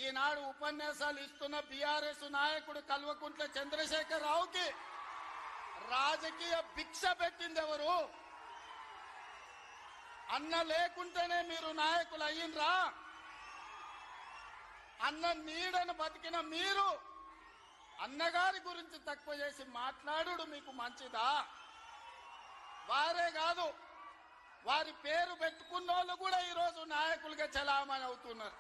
ఈనాడు ఉపన్యాసాలు ఇస్తున్న బీఆర్ఎస్ నాయకుడు కల్వకుంట్ల చంద్రశేఖర్ రావుకి రాజకీయ భిక్ష పెట్టింది ఎవరు? అన్న లేకుంటేనే మీరు నాయకులు అయ్యిండ్రా? అన్న నీడను బతికిన మీరు అన్నగారి గురించి తక్కువ చేసి మాట్లాడు మీకు మంచిదా? వారే కాదు, వారి పేరు పెట్టుకున్న వాళ్ళు కూడా ఈరోజు నాయకులుగా చలామణి అవుతున్నారు.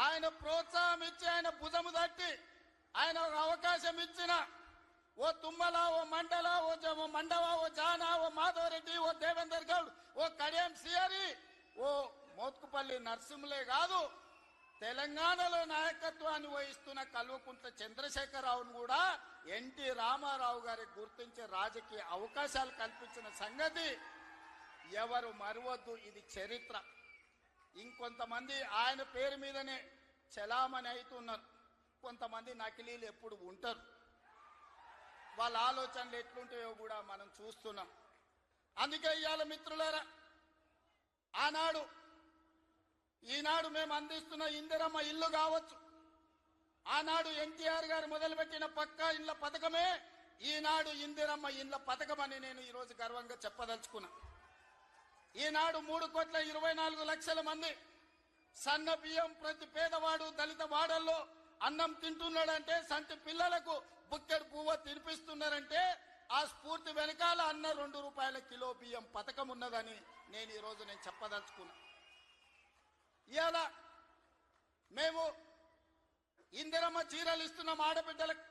ఆయన ప్రోత్సాహం ఇచ్చి, ఆయన భుజము తట్టి, ఆయన అవకాశం ఇచ్చిన ఓ తుమ్మల, ఓ మండల, ఓ మండవ, ఓ జానా, ఓ మాధవరెడ్డి, ఓ దేవేందర్ గౌడ్, ఓ కడియం సియరి, ఓ మోత్కుపల్లి నరసింహులే కాదు, తెలంగాణలో నాయకత్వాన్ని వహిస్తున్న కల్వకుంట్ల చంద్రశేఖరరావును కూడా ఎన్టీ రామారావు గారికి గుర్తించే రాజకీయ అవకాశాలు కల్పించిన సంగతి ఎవరు మరవద్దు. ఇది చరిత్ర. ఇంకొంతమంది ఆయన పేరు మీదనే చలామణి అవుతున్నారు. కొంతమంది నకిలీలు ఎప్పుడు ఉంటారు. వాళ్ళ ఆలోచనలు ఎట్లుంటాయో కూడా మనం చూస్తున్నాం. అందుకే ఇవాళ మిత్రులారా, ఈనాడు మేము అందిస్తున్న ఇందిరమ్మ ఇల్లు కావచ్చు, ఆనాడు ఎన్టీఆర్ గారు మొదలుపెట్టిన పక్కా ఇళ్ల పథకమే ఈనాడు ఇందిరమ్మ ఇళ్ల పథకం అని నేను ఈరోజు గర్వంగా చెప్పదలుచుకున్నా. ఈనాడు 3,24,00,000 మంది సన్న బియ్యం ప్రతి పేదవాడు దళిత వాడల్లో అన్నం తింటున్నాడంటే, సంటి పిల్లలకు బుక్కెడు పువ్వు తినిపిస్తున్నారంటే ఆ స్ఫూర్తి వెనకాల అన్న 2 రూపాయల కిలో బియ్యం పథకం ఉన్నదని నేను ఈరోజు చెప్పదలుచుకున్నా. ఇవాళ మేము ఇందిరమ్మ చీరలు ఇస్తున్నాం ఆడబిడ్డలకు.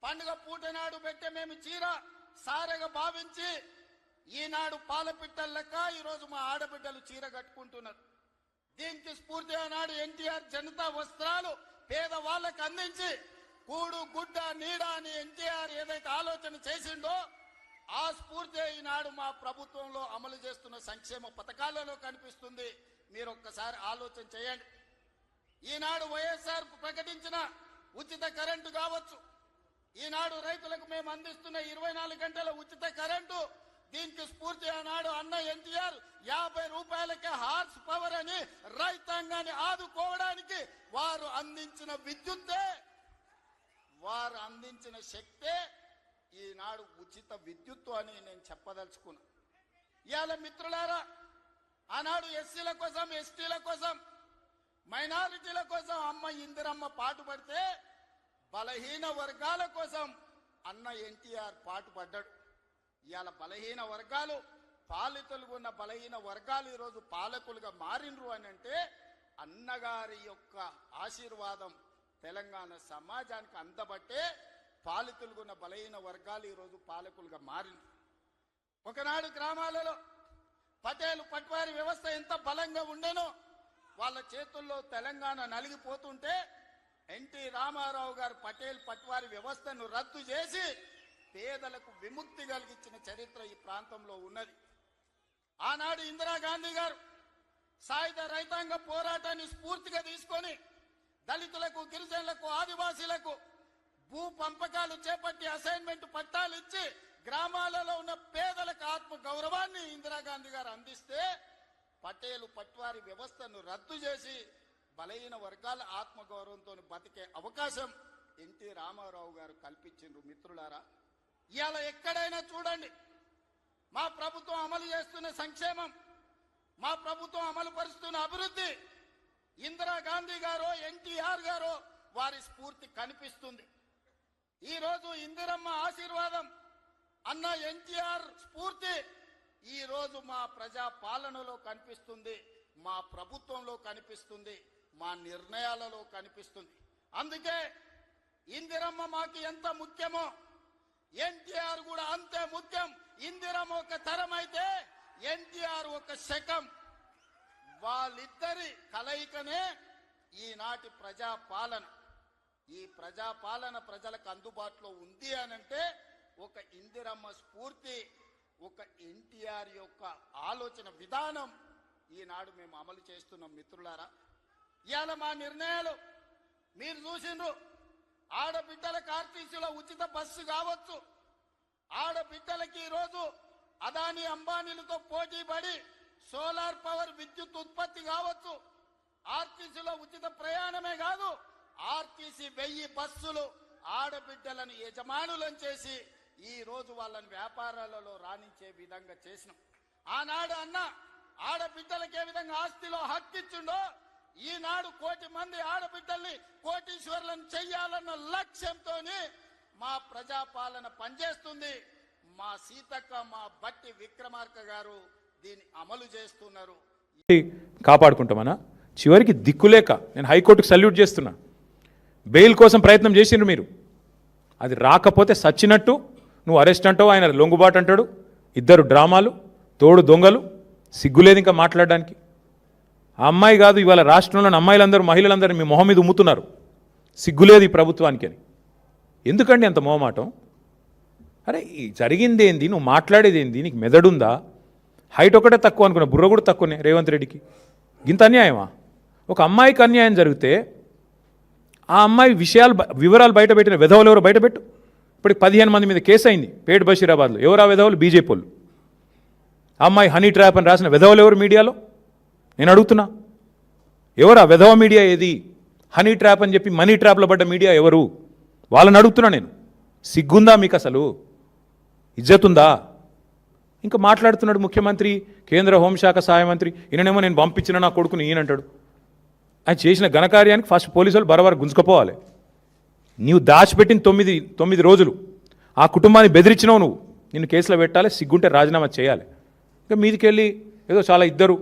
పండుగ పూటనాడు పెట్టే మేము చీర సారెగా భావించి ఈనాడు పాలపిట్టల లెక్క ఈరోజు మా ఆడబిడ్డలు చీర కట్టుకుంటున్నారు. దీనికి స్ఫూర్తి ఆనాడు ఎన్టీఆర్ జనతా వస్త్రాలు పేదవాళ్ళకు అందించి కూడు గుడ్డ నీడ అని ఎన్టీఆర్ ఏదైతే ఆలోచన చేసిండో ఆ స్ఫూర్తి ఈనాడు మా ప్రభుత్వంలో అమలు చేస్తున్న సంక్షేమ పథకాలలో కనిపిస్తుంది. మీరు ఒక్కసారి ఆలోచన చేయండి. ఈనాడు వైఎస్ఆర్ ప్రకటించిన ఉచిత కరెంటు కావచ్చు, ఈనాడు రైతులకు మేము అందిస్తున్న 24 గంటల ఉచిత కరెంటు, దీనికి స్ఫూర్తి ఆనాడు అన్న ఎన్టీఆర్ 50 రూపాయలకే హార్స్ పవర్ అని రైతాంగాన్ని ఆదుకోవడానికి వారు అందించిన విద్యుత్తే, వారు అందించిన శక్తే ఈనాడు ఉచిత విద్యుత్తు అని నేను చెప్పదలుచుకున్నా. ఇవాళ మిత్రులారా, ఆనాడు ఎస్సీల కోసం, ఎస్టీల కోసం, మైనారిటీల కోసం అమ్మ ఇందిరమ్మ పాటుపడితే బలహీన వర్గాల కోసం అన్న ఎన్టీఆర్ పాటుపడ్డాడు. ఇవాళ బలహీన వర్గాలు, పాలితులుగా ఉన్న బలహీన వర్గాలు ఈరోజు పాలకులుగా మారినరు అని అంటే అన్నగారి యొక్క ఆశీర్వాదం తెలంగాణ సమాజానికి అందబట్టే పాలితులుగా ఉన్న బలహీన వర్గాలు ఈరోజు పాలకులుగా మారినరు. ఒకనాడు గ్రామాలలో పటేలు పట్వారి వ్యవస్థ ఎంత బలంగా ఉండేనో, వాళ్ళ చేతుల్లో తెలంగాణ నలిగిపోతుంటే ఎన్టీ రామారావు గారు పటేల్ పట్వారి వ్యవస్థను రద్దు చేసి పేదలకు విముక్తి కలిగించిన చరిత్ర ఈ ప్రాంతంలో ఉన్నది. ఆనాడు ఇందిరాగాంధీ గారు సాయుధ రైతాంగ పోరాటాన్ని స్ఫూర్తిగా తీసుకొని దళితులకు, గిరిజనులకు, ఆదివాసీలకు భూ పంపకాలు చేపట్టి అసైన్మెంట్ పట్టాలు ఇచ్చి గ్రామాలలో ఉన్న పేదలకు ఆత్మ గౌరవాన్ని ఇందిరాగాంధీ గారు అందిస్తే పటేలు పట్వారి వ్యవస్థను రద్దు చేసి బలహీన వర్గాల ఆత్మగౌరవంతో బతికే అవకాశం ఎన్టీ రామారావు గారు కల్పించిండ్రు. మిత్రులారా, ఇవాళ ఎక్కడైనా చూడండి, మా ప్రభుత్వం అమలు చేస్తున్న సంక్షేమం, మా ప్రభుత్వం అమలు పరుస్తున్న అభివృద్ధి ఇందిరాగాంధీ గారో ఎన్టీఆర్ గారో వారి స్ఫూర్తి కనిపిస్తుంది. ఈరోజు ఇందిరమ్మ ఆశీర్వాదం, అన్న ఎన్టీఆర్ స్ఫూర్తి ఈరోజు మా ప్రజా పాలనలో కనిపిస్తుంది, మా ప్రభుత్వంలో కనిపిస్తుంది, మా నిర్ణయాలలో కనిపిస్తుంది. అందుకే ఇందిరమ్మ మాకు ఎంత ముఖ్యమో ఎన్టీఆర్ కూడా అంతే ముఖ్యం. ఇందిరమ్మ ఒక తరం అయితే ఎన్టీఆర్ ఒక శకం. వాళ్ళిద్దరి కలయికనే ఈనాటి ప్రజాపాలన. ఈ ప్రజాపాలన ప్రజలకు అందుబాటులో ఉంది అనంటే ఒక ఇందిరమ్మ స్ఫూర్తి, ఒక ఎన్టీఆర్ యొక్క ఆలోచన విధానం ఈనాడు మేము అమలు చేస్తున్నాం. మిత్రులారా, ఇవాళ మా నిర్ణయాలు మీరు చూసిండ్రు. ఆడబిడ్డలకు ఆర్టీసీలో ఉచిత బస్సు కావచ్చు, ఆడబిడ్డలకి ఈరోజు అదానీ అంబానీలతో పోటీ పడి సోలార్ పవర్ విద్యుత్ ఉత్పత్తి కావచ్చు, ఆర్టీసీలో ఉచిత ప్రయాణమే కాదు, ఆర్టీసీ 1000 బస్సులు ఆడబిడ్డలను యజమానులను చేసి ఈ రోజు వాళ్ళని వ్యాపారాలలో రాణించే విధంగా చేసినాం. ఆనాడు అన్న ఆడబిడ్డలకు ఏ విధంగా ఆస్తిలో హక్కిచ్చిండో ఈనాడు 1 కోటి మంది ఆడబిడ్డల్ని కోటీశ్వరులను చెయ్యాలన్న లక్ష్యంతో మా ప్రజాపాలన పనిచేస్తుంది. మా సీతక్క, మా బట్టి విక్రమార్క గారు దీన్ని అమలు చేస్తున్నారు. కాపాడుకుంటామనా? చివరికి దిక్కులేక నేను హైకోర్టుకు సల్యూట్ చేస్తున్నా. బెయిల్ కోసం ప్రయత్నం చేసిండ్రు మీరు, అది రాకపోతే సచ్చినట్టు నువ్వు అరెస్ట్ అంటావు, ఆయన లొంగుబాటు అంటాడు. ఇద్దరు డ్రామాలు, తోడు దొంగలు, సిగ్గులేదు ఇంకా మాట్లాడడానికి. ఆ అమ్మాయి కాదు, ఇవాళ రాష్ట్రంలోని అమ్మాయిలందరూ మహిళలందరూ మీ మొహం మీద ఉమ్ముతున్నారు, సిగ్గులేదు ఈ ప్రభుత్వానికి అని. ఎందుకండి అంత మొహమాటం? అరే జరిగింది ఏంది, నువ్వు మాట్లాడేది ఏంది, నీకు మెదడుందా? హైట్ ఒకటే తక్కువ అనుకున్నా, బుర్ర కూడా తక్కువనే రేవంత్ రెడ్డికి. ఇంత అన్యాయమా? ఒక అమ్మాయికి అన్యాయం జరిగితే ఆ అమ్మాయి వివరాలు బయటపెట్టిన విధవలు ఎవరో బయటపెట్టు. ఇప్పటికి 15 మంది మీద కేసు అయింది పేట్ బషీరాబాద్లో. ఎవరు ఆ విధవలు? బీజేపీ వాళ్ళు. ఆ అమ్మాయి హనీ ట్రాప్ అని రాసిన విధవలు ఎవరు మీడియాలో? నేను అడుగుతున్నా, ఎవరు ఆ విధవ మీడియా? ఏది హనీ ట్రాప్ అని చెప్పి మనీ ట్రాప్లో పడ్డ మీడియా ఎవరు? వాళ్ళని అడుగుతున్నా నేను. సిగ్గుందా మీకు? అసలు ఇజ్జతుందా? ఇంకా మాట్లాడుతున్నాడు ముఖ్యమంత్రి, కేంద్ర హోంశాఖ సహాయ మంత్రి. ఈయననేమో నేను పంపించిన నా కొడుకుని ఈయనంటాడు. ఆయన చేసిన ఘనకార్యానికి ఫస్ట్ పోలీసు వాళ్ళు బరబర గుంజుకపోవాలి. నీవు దాచిపెట్టిన 9 రోజులు ఆ కుటుంబాన్ని బెదిరించినావు నువ్వు. నిన్ను కేసులో పెట్టాలి, సిగ్గుంటే రాజీనామా చేయాలి. ఇంకా మీదికెళ్ళి ఏదో చాలా ఇద్దరు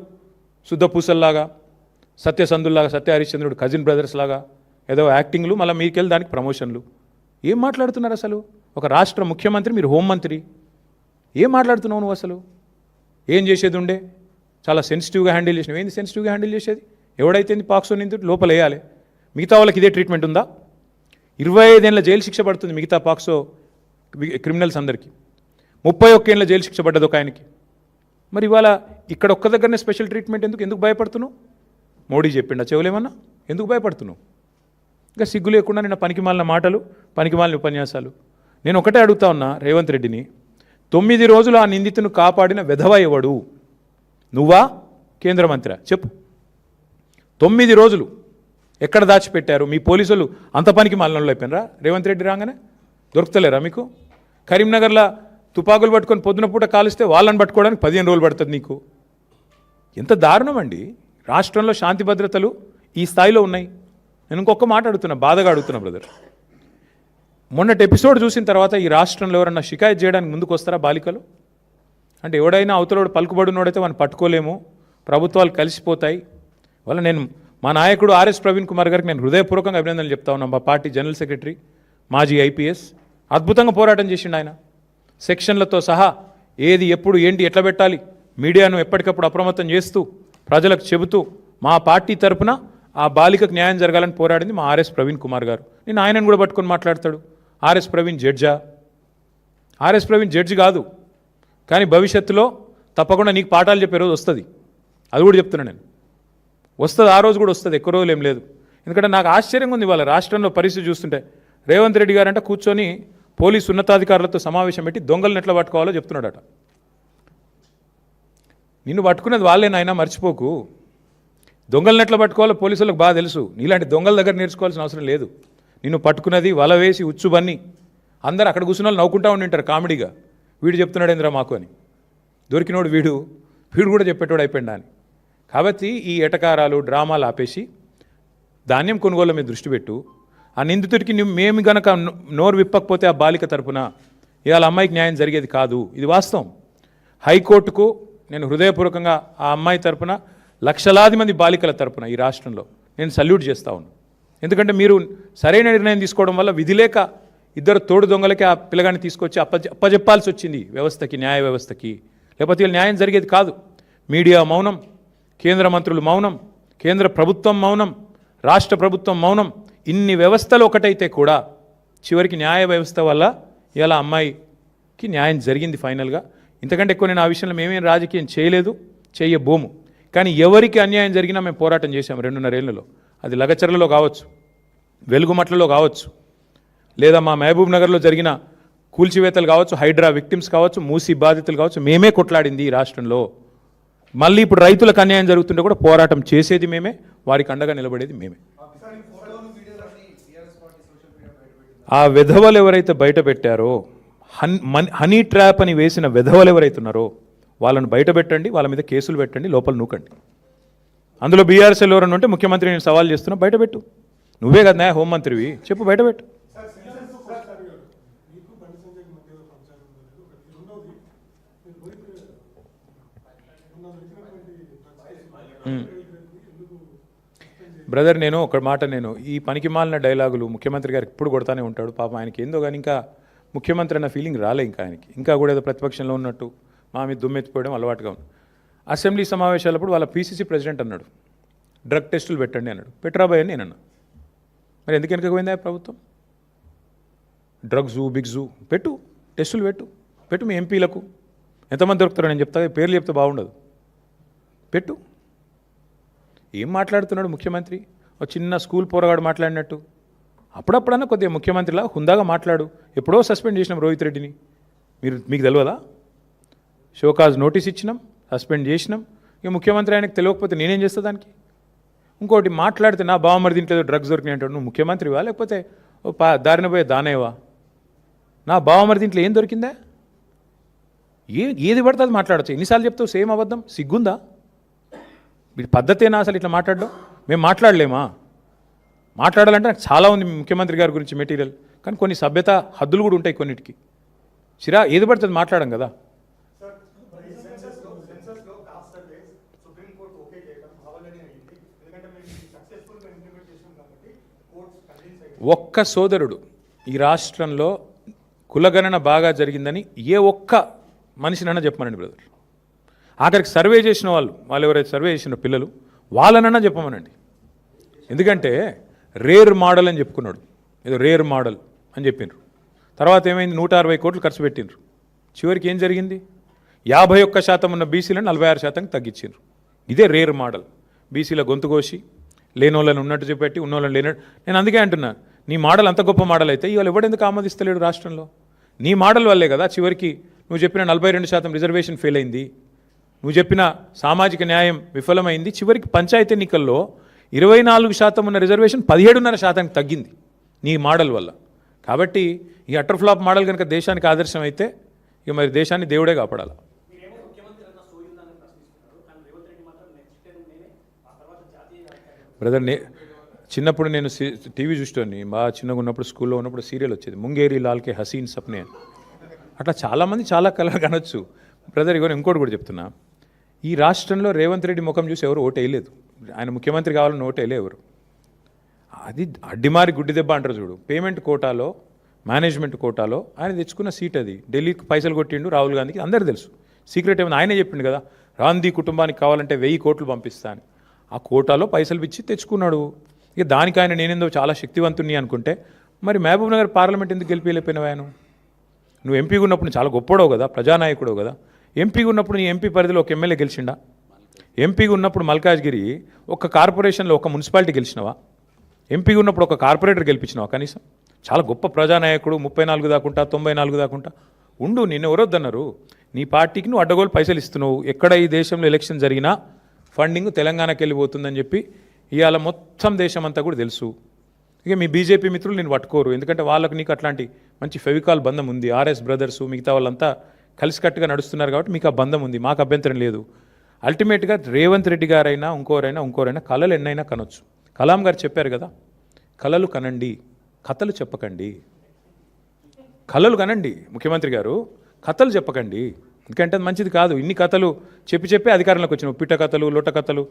శుద్ధపూసల్లాగా, సత్యసంధుల్లాగా, సత్య హరిశ్చంద్రుడు కజిన్ బ్రదర్స్ లాగా ఏదో యాక్టింగ్లు, మళ్ళీ మీదికెళ్ళి దానికి ప్రమోషన్లు. ఏం మాట్లాడుతున్నారు అసలు? ఒక రాష్ట్ర ముఖ్యమంత్రి, మీరు హోంమంత్రి, ఏం మాట్లాడుతున్నావు నువ్వు అసలు? ఏం చేసేది ఉండే? చాలా సెన్సిటివ్గా హ్యాండిల్ చేసినావు. ఏంది సెన్సిటివ్గా హ్యాండిల్ చేసేది? ఎవడైతే పాక్సో నిందితుడు లోపల వేయాలి. మిగతా వాళ్ళకి ఇదే ట్రీట్మెంట్ ఉందా? 25 ఏళ్ళ జైలు శిక్ష పడుతుంది మిగతా పాక్సో క్రిమినల్స్ అందరికీ. 31 ఏళ్ళ జైలు శిక్ష పడ్డది ఒక ఆయనకి. మరి ఇవాళ ఇక్కడ ఒక్క దగ్గరనే స్పెషల్ ట్రీట్మెంట్ ఎందుకు భయపడుతున్నావు? మోడీ చెప్పిండా చెవులేమన్నా? ఎందుకు భయపడుతున్నావు? ఇంకా సిగ్గు లేకుండా నిన్న పనికిమాలిన మాటలు, పనికిమాలిన ఉపన్యాసాలు. నేను ఒకటే అడుగుతా ఉన్నా రేవంత్ రెడ్డిని, 9 రోజులు ఆ నిందితును కాపాడిన విధవ ఎవడు? నువ్వా, కేంద్ర మంత్రి? చెప్పు. 9 రోజులు ఎక్కడ దాచిపెట్టారు? మీ పోలీసులు అంత పనికి మాలినోళ్ళు అయిపోయినరా? రేవంత్ రెడ్డి రాగానే దొరుకుతలేరా మీకు? కరీంనగర్లో తుపాకులు పట్టుకొని పొద్దున పూట కాలిస్తే వాళ్ళని పట్టుకోవడానికి 15 రోజులు పడుతుంది నీకు. ఎంత దారుణం అండి! రాష్ట్రంలో శాంతి భద్రతలు ఈ స్థాయిలో ఉన్నాయి. నేను ఇంకొక మాట అడుగుతున్నా, బాధగా అడుగుతున్నా బ్రదర్. మొన్నటి ఎపిసోడ్ చూసిన తర్వాత ఈ రాష్ట్రంలో ఎవరన్నా షికాయత్ చేయడానికి ముందుకు వస్తారా బాలికలు? అంటే ఎవడైనా అవతలోడు పలుకుబడినోడైతే వాడిని పట్టుకోలేము, ప్రభుత్వాలు కలిసిపోతాయి. వల్ల నేను మా నాయకుడు ఆర్ఎస్ ప్రవీణ్ కుమార్ గారికి నేను హృదయపూర్వకంగా అభినందనలు చెప్తా ఉన్నాను. మా పార్టీ జనరల్ సెక్రటరీ, మాజీ ఐపీఎస్, అద్భుతంగా పోరాటం చేసిండు ఆయన. సెక్షన్లతో సహా ఏది ఎప్పుడు ఏంటి ఎట్లా పెట్టాలి, మీడియాను ఎప్పటికప్పుడు అప్రమత్తం చేస్తూ ప్రజలకు చెబుతూ మా పార్టీ తరపున ఆ బాలికకు న్యాయం జరగాలని పోరాడింది మా ఆర్ఎస్ ప్రవీణ్ కుమార్ గారు. నేను ఆయనను కూడా పట్టుకొని మాట్లాడతాడు. ఆర్ఎస్ ప్రవీణ్ జడ్జా? ఆర్ఎస్ ప్రవీణ్ జడ్జి కాదు, కానీ భవిష్యత్తులో తప్పకుండా నీకు పాఠాలు చెప్పే రోజు వస్తుంది. అది కూడా చెప్తున్నా నేను. వస్తుంది, ఆ రోజు కూడా వస్తుంది, ఎక్కువ రోజులు ఏం లేదు. ఎందుకంటే నాకు ఆశ్చర్యంగా ఉంది వాళ్ళ రాష్ట్రంలో పరిస్థితి చూస్తుంటే. రేవంత్ రెడ్డి గారంటే కూర్చొని పోలీసు ఉన్నతాధికారులతో సమావేశం పెట్టి దొంగలను ఎట్లా పట్టుకోవాలో చెప్తున్నాడట. నిన్ను పట్టుకునేది వాళ్ళే నాయనా, మర్చిపోకు. దొంగలను ఎట్లా పట్టుకోవాలో పోలీసులకు బాగా తెలుసు. నీలాంటి దొంగల దగ్గర నేర్చుకోవాల్సిన అవసరం లేదు. నిన్ను పట్టుకున్నది వల వేసి ఉచ్చుబన్ని అందరూ అక్కడ కూర్చున్న వాళ్ళు నవ్వుకుంటా ఉండింటారు కామెడీగా. వీడు చెప్తున్నాడు ఏందిరా మాకు అని. దొరికినోడు వీడు కూడా చెప్పేటోడు అయిపోయిందా అని. కాబట్టి ఈ ఎటకారాలు, డ్రామాలు ఆపేసి ధాన్యం కొనుగోలు మీద దృష్టి పెట్టు. ఆ నిందితుడికి మేము గనక నోరు విప్పకపోతే ఆ బాలిక తరపున ఇవాళ అమ్మాయికి న్యాయం జరిగేది కాదు. ఇది వాస్తవం. హైకోర్టుకు నేను హృదయపూర్వకంగా ఆ అమ్మాయి తరపున, లక్షలాది మంది బాలికల తరపున ఈ రాష్ట్రంలో నేను సల్యూట్ చేస్తా ఉన్నాను. ఎందుకంటే మీరు సరైన నిర్ణయం తీసుకోవడం వల్ల విధి లేక ఇద్దరు తోడు దొంగలకి ఆ పిల్లగాన్ని తీసుకొచ్చి అప్పజెప్పాల్సి వచ్చింది వ్యవస్థకి, న్యాయ వ్యవస్థకి. లేకపోతే వీళ్ళు న్యాయం జరిగేది కాదు. మీడియా మౌనం, కేంద్ర మంత్రులు మౌనం, కేంద్ర ప్రభుత్వం మౌనం, రాష్ట్ర ప్రభుత్వం మౌనం. ఇన్ని వ్యవస్థలు ఒకటైతే కూడా చివరికి న్యాయ వ్యవస్థ వల్ల ఇలా అమ్మాయికి న్యాయం జరిగింది ఫైనల్గా. ఇంతకంటే ఎక్కువ నేను ఆ విషయంలో మేమేం రాజకీయం చేయలేదు, చేయబోము. కానీ ఎవరికి అన్యాయం జరిగినా మేము పోరాటం చేశాము 2.5 ఏళ్లలో. అది లగచర్లలో కావచ్చు, వెలుగుమట్లలో కావచ్చు, లేదా మా మహబూబ్ నగర్లో జరిగిన కూల్చివేతలు కావచ్చు, హైడ్రా విక్టిమ్స్ కావచ్చు, మూసీ బాధితులు కావచ్చు. మేమే కొట్లాడింది ఈ రాష్ట్రంలో. మళ్ళీ ఇప్పుడు రైతులకు అన్యాయం జరుగుతుంటే కూడా పోరాటం చేసేది మేమే, వారికి అండగా నిలబడేది మేమే. ఆ విధవలు ఎవరైతే బయట పెట్టారో, హనీ ట్రాప్ అని వేసిన విధవలు ఎవరైతే ఉన్నారో వాళ్ళని బయట పెట్టండి, వాళ్ళ మీద కేసులు పెట్టండి, లోపల నూకండి. అందులో బీఆర్ఎస్ఎల్ ఎవరన్నా ఉంటే ముఖ్యమంత్రి నేను సవాల్ చేస్తున్నా, బయట పెట్టు. నువ్వే కదా న్యాయ హోంమంత్రివి, చెప్పు, బయట పెట్టు. బ్రదర్, నేను ఒక మాట, నేను ఈ పనికి మాలిన డైలాగులు ముఖ్యమంత్రి గారికి ఇప్పుడు కొడతానే ఉంటాడు. పాపం ఆయనకి ఏందో కానీ ఇంకా ముఖ్యమంత్రి అన్న ఫీలింగ్ రాలే ఇంకా ఆయనకి. ఇంకా కూడా ఏదో ప్రతిపక్షంలో ఉన్నట్టు మా మీద దుమ్మెత్తిపోయడం అలవాటుగా ఉంది. అసెంబ్లీ సమావేశాలప్పుడు వాళ్ళ పీసీసీ ప్రెసిడెంట్ అన్నాడు, డ్రగ్ టెస్టులు పెట్టండి అన్నాడు. పెట్టరాబాయ్ అని నేను అన్నా. మరి ఎందుకు వెనకపోయిందా ప్రభుత్వం? డ్రగ్స్ బిగ్స్ పెట్టు, టెస్టులు పెట్టు మీ ఎంపీలకు. ఎంతమంది దొరుకుతారో నేను చెప్తా, పేర్లు చెప్తే బాగుండదు. పెట్టు. ఏం మాట్లాడుతున్నాడు ముఖ్యమంత్రి? ఒక చిన్న స్కూల్ పోరగాడు మాట్లాడినట్టు. అప్పుడప్పుడన్నా కొద్దిగా ముఖ్యమంత్రిలా హుందాగా మాట్లాడు. ఎప్పుడో సస్పెండ్ చేసినాం రోహిత్ రెడ్డిని, మీకు తెలియదా? షోకాజ్ నోటీస్ ఇచ్చినాం, సస్పెండ్ చేసినాం. ఇక ముఖ్యమంత్రి ఆయనకు తెలియకపోతే నేనేం చేస్తా దానికి? ఇంకోటి మాట్లాడితే నా బావమరి దీంట్లో డ్రగ్స్ దొరికినాయి అంటాడు. నువ్వు ముఖ్యమంత్రివా లేకపోతే దారిన పోయే దానేవా? నా బావమరి దీంట్లో ఏం దొరికిందా? ఏది పడితే అది మాట్లాడచ్చు. ఎన్నిసార్లు చెప్తావు సేమ్ అబద్ధం? సిగ్గుందా? వీటి పద్ధతేనా అసలు ఇట్లా మాట్లాడడం? మేము మాట్లాడలేమా? మాట్లాడాలంటే నాకు చాలా ఉంది ముఖ్యమంత్రి గారి గురించి మెటీరియల్, కానీ కొన్ని సభ్యత హద్దులు కూడా ఉంటాయి కొన్నిటికి. ఏది పడితే అది మాట్లాడడం కదా. ఒక్క సోదరుడు ఈ రాష్ట్రంలో కులగణన బాగా జరిగిందని ఏ ఒక్క మనిషినన్నా చెప్పమనండి బ్రదర్. ఆఖరికి సర్వే చేసిన వాళ్ళు ఎవరైతే సర్వే చేసిన పిల్లలు వాళ్ళనన్నా చెప్పమనండి. ఎందుకంటే రేర్ మోడల్ అని చెప్పుకున్నాడు, ఏదో రేర్ మోడల్ అని చెప్పిండ్రు. తర్వాత ఏమైంది? 160 కోట్లు ఖర్చు పెట్టిండ్రు. చివరికి ఏం జరిగింది? 51% ఉన్న బీసీలను 46% తగ్గించిండ్రు. ఇదే రేర్ మోడల్. బీసీల గొంతు కోసి లేనోళ్ళని ఉన్నట్టు చూపెట్టి ఉన్నోళ్ళని లేనట్టు. నేను అందుకే అంటున్నా, నీ మోడల్ అంత గొప్ప మోడల్ అయితే ఇవాళ ఎవడెందుకు ఆమోదిస్తలేడు రాష్ట్రంలో? నీ మోడల్ వల్లే కదా చివరికి నువ్వు చెప్పిన 42% రిజర్వేషన్ ఫెయిల్ అయింది, నువ్వు చెప్పిన సామాజిక న్యాయం విఫలమైంది. చివరికి పంచాయతీ ఎన్నికల్లో 24% ఉన్న రిజర్వేషన్ 17.5% తగ్గింది నీ మోడల్ వల్ల. కాబట్టి ఈ అటర్ ఫ్లాప్ మోడల్ కనుక దేశానికి ఆదర్శం అయితే ఇక మరి దేశాన్ని దేవుడే కాపాడాలి. బ్రదర్, చిన్నప్పుడు నేను టీవీ చూసేవాడిని. బాగా చిన్నగా ఉన్నప్పుడు స్కూల్లో ఉన్నప్పుడు సీరియల్ వచ్చేది, ముంగేరి లాల్కే హసీన్ సప్నే అని. అట్లా చాలామంది చాలా కలర్ కనొచ్చు బ్రదర్. ఇవన్నీ ఇంకోటి కూడా చెప్తున్నా, ఈ రాష్ట్రంలో రేవంత్ రెడ్డి ముఖం చూసి ఎవరు ఓటు వేయలేదు. ఆయన ముఖ్యమంత్రి కావాలని ఓటు వేయలే ఎవరు. అది అడ్డిమారి గుడ్డి దెబ్బ అంటారు చూడు. పేమెంట్ కోటాలో, మేనేజ్మెంట్ కోటాలో ఆయన తెచ్చుకున్న సీట్ అది. ఢిల్లీకి పైసలు కొట్టిండు రాహుల్ గాంధీకి, అందరికీ తెలుసు. సీక్రెట్ ఏమైనా ఆయనే చెప్పిండు కదా, గాంధీ కుటుంబానికి కావాలంటే 1000 కోట్లు పంపిస్తా అని. ఆ కోటాలో పైసలు ఇచ్చి తెచ్చుకున్నాడు. ఇక దానికి ఆయన నేనేందో చాలా శక్తివంతుని అనుకుంటే మరి మహబూబ్ నగర్ పార్లమెంట్ ఎందుకు గెలిపిలేకపోయినావు? ఆయన నువ్వు ఎంపీగా ఉన్నప్పుడు చాలా గొప్పడవు కదా, ప్రజానాయకుడవు కదా. ఎంపీగా ఉన్నప్పుడు నీ ఎంపీ పరిధిలో ఒక ఎమ్మెల్యే గెలిచిండా? ఎంపీగా ఉన్నప్పుడు మల్కాజ్గిరి ఒక కార్పొరేషన్లో ఒక మున్సిపాలిటీ గెలిచినవా? ఎంపీగా ఉన్నప్పుడు ఒక కార్పొరేటర్ గెలిపించినావా కనీసం? చాలా గొప్ప ప్రజానాయకుడు, 34 దాకుంటా 94 దాకుంటా ఉండు. నిన్ను ఎవరొద్దన్నారు? నీ పార్టీకి నువ్వు అడ్డగోలు పైసలు ఇస్తున్నావు. ఎక్కడ ఈ దేశంలో ఎలక్షన్ జరిగినా ఫండింగ్ తెలంగాణకి వెళ్ళిపోతుందని చెప్పి ఇవాళ మొత్తం దేశం అంతా కూడా తెలుసు. ఇక మీ బీజేపీ మిత్రులు నేను పట్టుకోరు, ఎందుకంటే వాళ్ళకు నీకు అట్లాంటి మంచి ఫెవికాల్ బంధం ఉంది. ఆర్ఎస్ బ్రదర్స్ మిగతా వాళ్ళంతా కలిసికట్టుగా నడుస్తున్నారు కాబట్టి మీకు ఆ బంధం ఉంది, మాకు అభ్యంతరం లేదు. అల్టిమేట్గా రేవంత్ రెడ్డి గారైనా ఇంకోరైనా కళలు ఎన్నైనా కనొచ్చు. కలాం గారు చెప్పారు కదా, కళలు కనండి, కథలు చెప్పకండి. కళలు కనండి ముఖ్యమంత్రి గారు, కథలు చెప్పకండి. ఎందుకంటే అది మంచిది కాదు. ఇన్ని కథలు చెప్పి అధికారంలోకి వచ్చినావు. పిట్ట కథలు, లొట్ట కథలు,